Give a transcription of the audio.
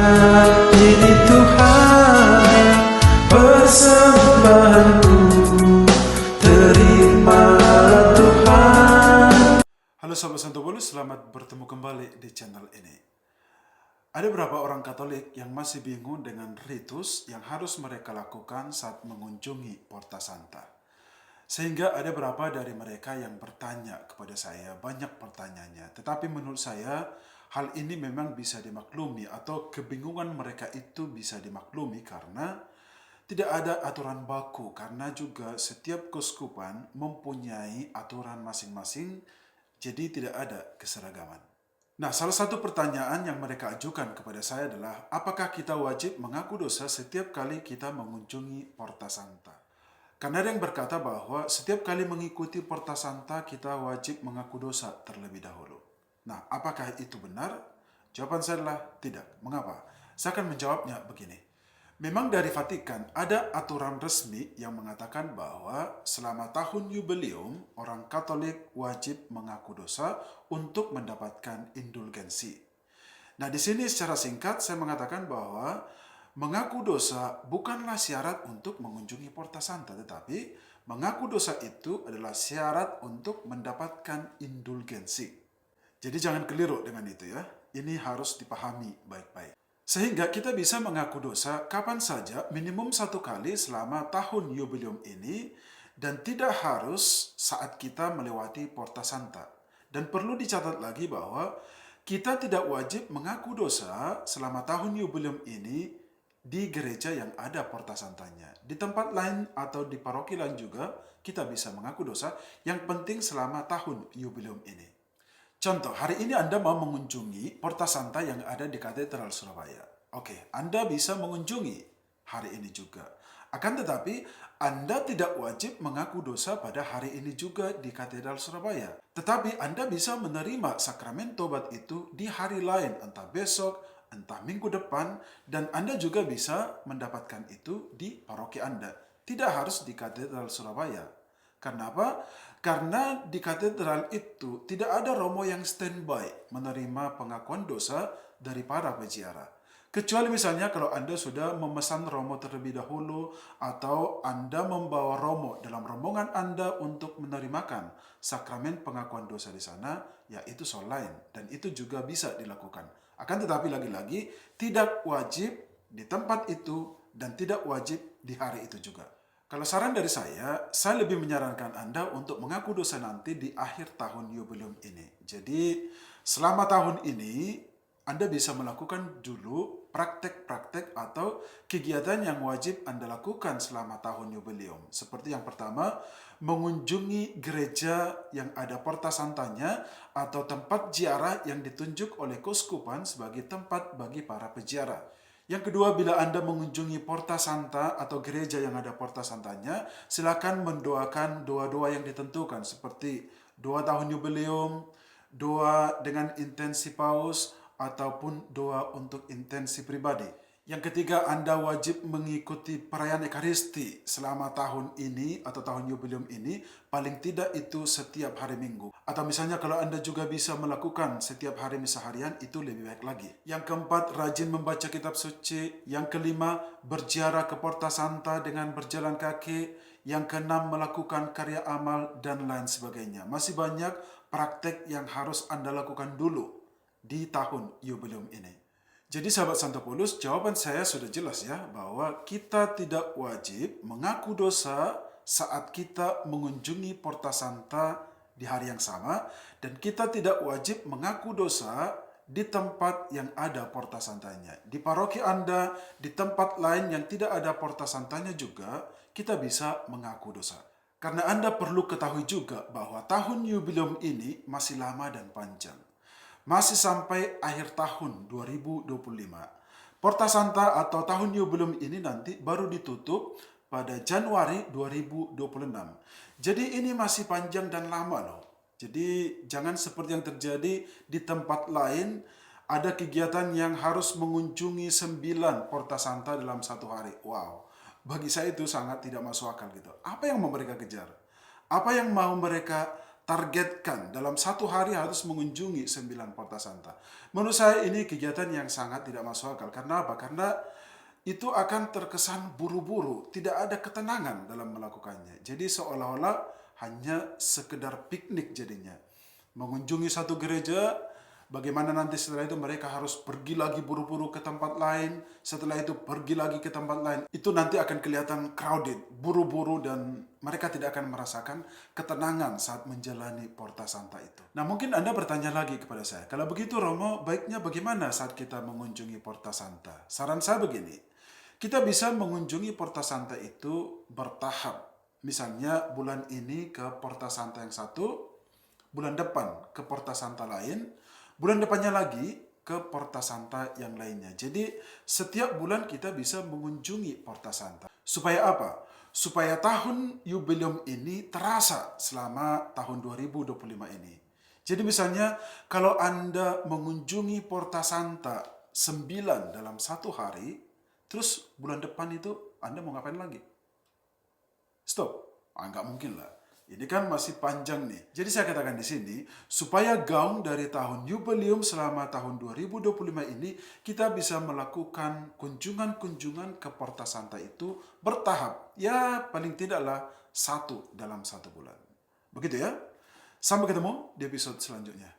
Ini Tuhan persembahanku, terima Tuhan. Halo Sobat Santo Paulus, selamat bertemu kembali di channel ini. Ada beberapa orang Katolik yang masih bingung dengan ritus yang harus mereka lakukan saat mengunjungi Porta Santa. Sehingga ada beberapa dari mereka yang bertanya kepada saya, banyak pertanyaannya. Tetapi menurut saya, hal ini memang bisa dimaklumi atau kebingungan mereka itu bisa dimaklumi karena tidak ada aturan baku. Karena juga setiap keuskupan mempunyai aturan masing-masing, jadi tidak ada keseragaman. Nah, salah satu pertanyaan yang mereka ajukan kepada saya adalah, apakah kita wajib mengaku dosa setiap kali kita mengunjungi Porta Santa? Karena ada yang berkata bahwa setiap kali mengikuti Porta Santa, kita wajib mengaku dosa terlebih dahulu. Nah, apakah itu benar? Jawaban saya adalah tidak. Mengapa? Saya akan menjawabnya begini. Memang dari Vatikan ada aturan resmi yang mengatakan bahwa selama tahun jubileum, orang Katolik wajib mengaku dosa untuk mendapatkan indulgensi. Nah, di sini secara singkat saya mengatakan bahwa mengaku dosa bukanlah syarat untuk mengunjungi Porta Santa, tetapi mengaku dosa itu adalah syarat untuk mendapatkan indulgensi. Jadi jangan keliru dengan itu ya. Ini harus dipahami baik-baik. Sehingga kita bisa mengaku dosa kapan saja, minimum 1 kali selama tahun jubileum ini, dan tidak harus saat kita melewati Porta Santa. Dan perlu dicatat lagi bahwa kita tidak wajib mengaku dosa selama tahun jubileum ini di gereja yang ada Porta Santanya. Di tempat lain atau di paroki lain juga kita bisa mengaku dosa, yang penting selama tahun jubileum ini. Contoh, hari ini Anda mau mengunjungi Porta Santa yang ada di Katedral Surabaya. Oke, Anda bisa mengunjungi hari ini juga. Akan tetapi, Anda tidak wajib mengaku dosa pada hari ini juga di Katedral Surabaya. Tetapi Anda bisa menerima sakramen tobat itu di hari lain, entah besok, entah minggu depan, dan Anda juga bisa mendapatkan itu di paroki Anda. Tidak harus di Katedral Surabaya. Karena apa? Karena di katedral itu tidak ada romo yang standby menerima pengakuan dosa dari para peziarah. Kecuali misalnya kalau Anda sudah memesan romo terlebih dahulu, atau Anda membawa romo dalam rombongan Anda untuk menerimakan sakramen pengakuan dosa di sana, ya itu soal lain. Dan itu juga bisa dilakukan. Akan tetapi lagi-lagi tidak wajib di tempat itu dan tidak wajib di hari itu juga. Kalau saran dari saya lebih menyarankan Anda untuk mengaku dosa nanti di akhir tahun jubileum ini. Jadi, selama tahun ini, Anda bisa melakukan dulu praktek-praktek atau kegiatan yang wajib Anda lakukan selama tahun jubileum. Seperti yang pertama, mengunjungi gereja yang ada Porta Santanya atau tempat ziarah yang ditunjuk oleh keuskupan sebagai tempat bagi para peziarah. Yang kedua, bila Anda mengunjungi Porta Santa atau gereja yang ada Porta Santanya, silakan mendoakan doa-doa yang ditentukan seperti doa tahun jubileum, doa dengan intensi paus, ataupun doa untuk intensi pribadi. Yang ketiga, Anda wajib mengikuti perayaan Ekaristi selama tahun ini atau tahun jubileum ini, paling tidak itu setiap hari Minggu. Atau misalnya kalau Anda juga bisa melakukan setiap hari misa harian, itu lebih baik lagi. Yang keempat, rajin membaca kitab suci. Yang kelima, berziarah ke Porta Santa dengan berjalan kaki. Yang keenam, melakukan karya amal dan lain sebagainya. Masih banyak praktek yang harus Anda lakukan dulu di tahun jubileum ini. Jadi sahabat Santo Paulus, jawaban saya sudah jelas ya, bahwa kita tidak wajib mengaku dosa saat kita mengunjungi Porta Santa di hari yang sama, dan kita tidak wajib mengaku dosa di tempat yang ada Porta Santanya. Di paroki Anda, di tempat lain yang tidak ada Porta Santanya juga, kita bisa mengaku dosa. Karena Anda perlu ketahui juga bahwa tahun jubileum ini masih lama dan panjang. Masih sampai akhir tahun 2025. Porta Santa atau tahun jubileum ini nanti baru ditutup pada Januari 2026. Jadi ini masih panjang dan lama loh. Jadi jangan seperti yang terjadi di tempat lain, ada kegiatan yang harus mengunjungi 9 Porta Santa dalam 1 hari. Wow, bagi saya itu sangat tidak masuk akal gitu. Apa yang mau mereka kejar? Apa yang mau mereka targetkan dalam satu hari harus mengunjungi 9 Porta Santa. Menurut saya ini kegiatan yang sangat tidak masuk akal. Karena apa? Karena itu akan terkesan buru-buru, tidak ada ketenangan dalam melakukannya. Jadi seolah-olah hanya sekedar piknik jadinya. Mengunjungi satu gereja, bagaimana nanti setelah itu mereka harus pergi lagi buru-buru ke tempat lain, setelah itu pergi lagi ke tempat lain. Itu nanti akan kelihatan crowded, buru-buru, dan mereka tidak akan merasakan ketenangan saat menjalani Porta Santa itu. Nah, mungkin Anda bertanya lagi kepada saya, kalau begitu Romo, baiknya bagaimana saat kita mengunjungi Porta Santa? Saran saya begini, kita bisa mengunjungi Porta Santa itu bertahap. Misalnya bulan ini ke Porta Santa yang satu, bulan depan ke Porta Santa lain, bulan depannya lagi ke Porta Santa yang lainnya. Jadi setiap bulan kita bisa mengunjungi Porta Santa. Supaya apa? Supaya tahun jubileum ini terasa selama tahun 2025 ini. Jadi misalnya kalau Anda mengunjungi Porta Santa 9 dalam satu hari, terus bulan depan itu Anda mau ngapain lagi? Stop. Nggak mungkin lah. Ini kan masih panjang nih. Jadi saya katakan di sini, supaya gaung dari tahun jubileum selama tahun 2025 ini, kita bisa melakukan kunjungan-kunjungan ke Porta Santa itu bertahap. Ya, paling tidaklah satu dalam satu bulan. Begitu ya. Sampai ketemu di episode selanjutnya.